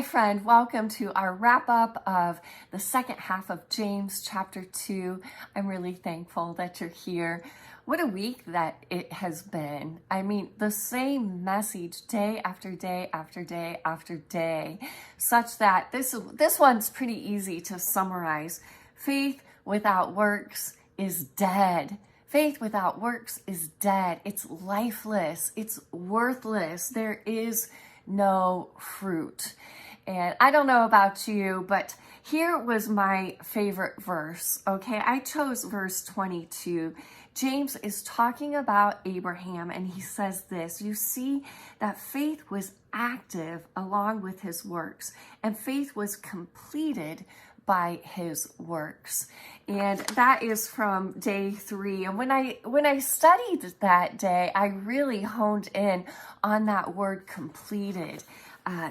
Hi friend, welcome to our wrap up of the second half of James chapter 2. I'm really thankful that you're here. What a week that it has been. I mean, the same message day after day after day after day, such that this one's pretty easy to summarize. Faith without works is dead. Faith without works is dead. It's lifeless. It's worthless. There is no fruit. And I don't know about you, but here was my favorite verse, okay? I chose verse 22. James is talking about Abraham, and he says this, you see that faith was active along with his works, and faith was completed by his works. And that is from day 3. And when I studied that day, I really honed in on that word completed,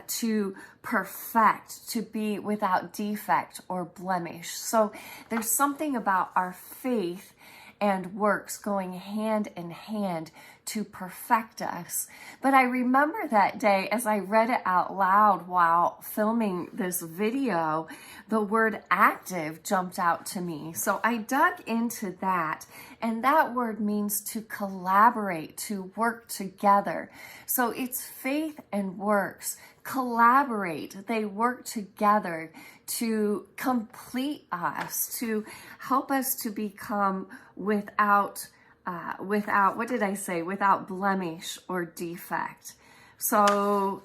to perfect, to be without defect or blemish. So there's something about our faith and works going hand in hand to perfect us. But I remember that day as I read it out loud while filming this video, the word active jumped out to me. So I dug into that, and that word means to collaborate, to work together. So it's faith and works collaborate. They work together to complete us, to help us to become without blemish or defect. So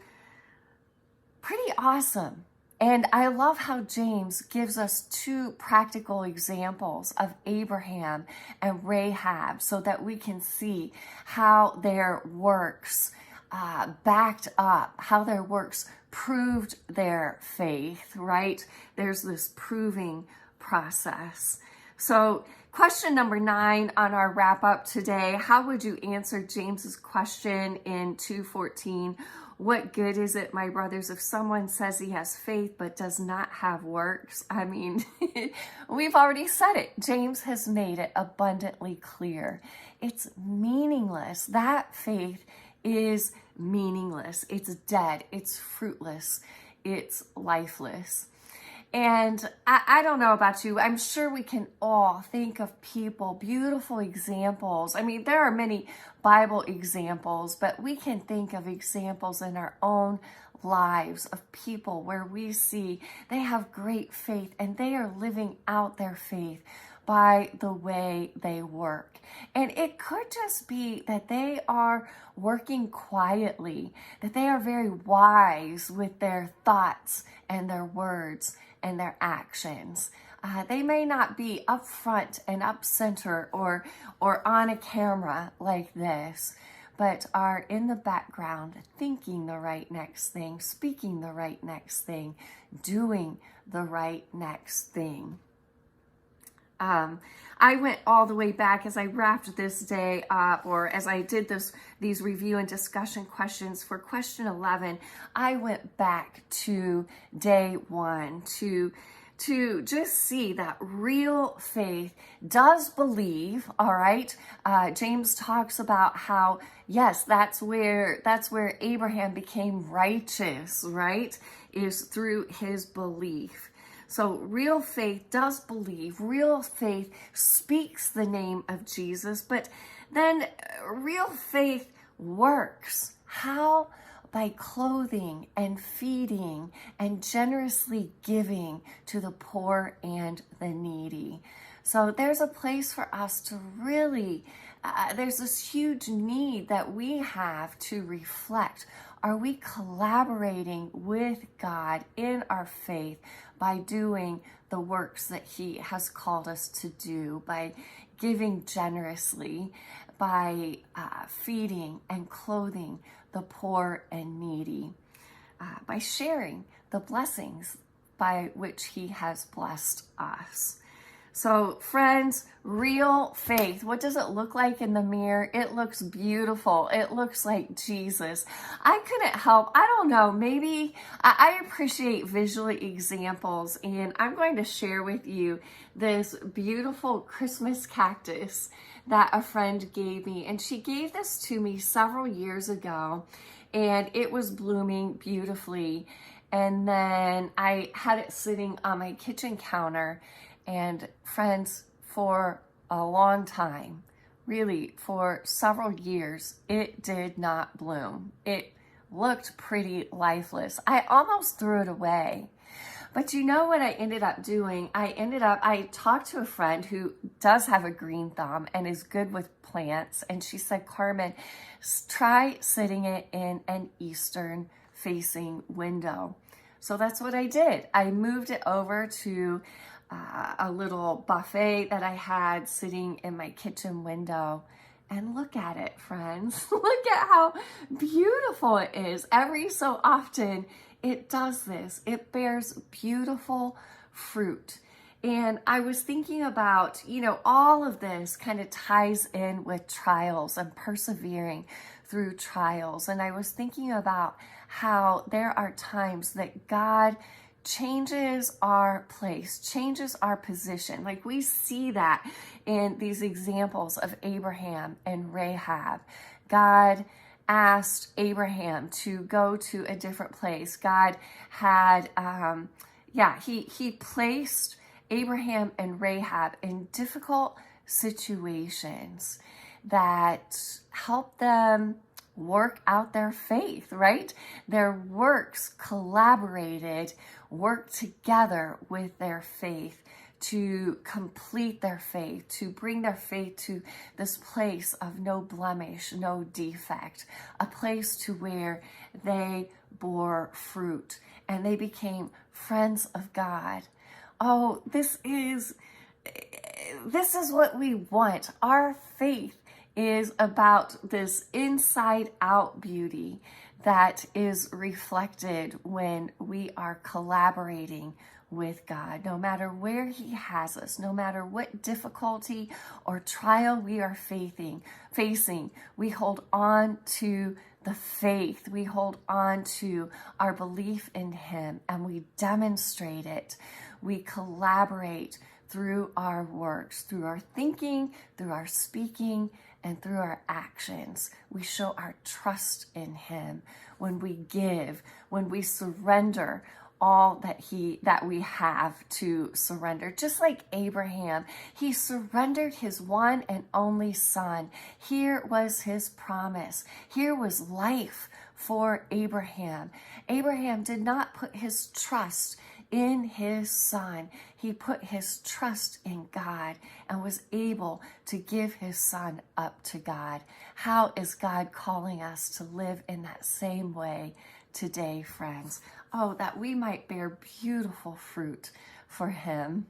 pretty awesome. And I love how James gives us 2 practical examples of Abraham and Rahab so that we can see how their works backed up, how their works proved their faith, right? There's this proving process. So question number 9 on our wrap up today, how would you answer James's question in 2:14? What good is it, my brothers, if someone says he has faith but does not have works? I mean, we've already said it. James has made it abundantly clear. It's meaningless. That faith is meaningless. It's dead. It's fruitless. It's lifeless. And I don't know about you. I'm sure we can all think of people, beautiful examples. I mean, there are many Bible examples, but we can think of examples in our own lives of people where we see they have great faith and they are living out their faith by the way they work. And it could just be that they are working quietly, that they are very wise with their thoughts and their words and their actions. They may not be up front and up center or on a camera like this, but are in the background thinking the right next thing, speaking the right next thing, doing the right next thing. I went all the way back as I wrapped this day up, or as I did these review and discussion questions for question 11, I went back to day 1 to just see that real faith does believe, all right? James talks about how, yes, that's where Abraham became righteous, right? Is through his belief. So real faith does believe, real faith speaks the name of Jesus, but then real faith works. How? By clothing and feeding and generously giving to the poor and the needy. So there's a place for us to really, there's this huge need that we have to reflect. Are we collaborating with God in our faith by doing the works that He has called us to do, by giving generously, by feeding and clothing the poor and needy, by sharing the blessings by which He has blessed us? So friends, real faith, what does it look like in the mirror? It looks beautiful. It looks like Jesus. I couldn't help, I don't know, maybe I appreciate visual examples, and I'm going to share with you this beautiful Christmas cactus that a friend gave me. And she gave this to me several years ago, and it was blooming beautifully. And then I had it sitting on my kitchen counter, and friends, for a long time, really for several years, it did not bloom. It looked pretty lifeless. I almost threw it away. But you know what I ended up doing? I talked to a friend who does have a green thumb and is good with plants. And she said, Carmen, try sitting it in an eastern facing window. So that's what I did. I moved it over to a little buffet that I had sitting in my kitchen window. And look at it, friends. Look at how beautiful it is. Every so often, it does this. It bears beautiful fruit. And I was thinking about, all of this kind of ties in with trials and persevering through trials. And I was thinking about how there are times that God changes our place, changes our position. Like we see that in these examples of Abraham and Rahab. God asked Abraham to go to a different place. God had, he placed Abraham and Rahab in difficult situations that helped them work out their faith, right? Their works collaborated, worked together with their faith to complete their faith, to bring their faith to this place of no blemish, no defect, a place to where they bore fruit and they became friends of God. Oh, this is what we want. Our faith is about this inside out beauty that is reflected when we are collaborating with God. No matter where He has us, no matter what difficulty or trial we are facing, we hold on to the faith. We hold on to our belief in Him, and we demonstrate it. We collaborate through our works, through our thinking, through our speaking, and through our actions. We show our trust in Him when we give, when we surrender all that we have to surrender. Just like Abraham, he surrendered his one and only son. Here was his promise. Here was life for Abraham. Abraham did not put his trust in his son. He put his trust in God and was able to give his son up to God. How is God calling us to live in that same way today, friends? Oh, that we might bear beautiful fruit for Him.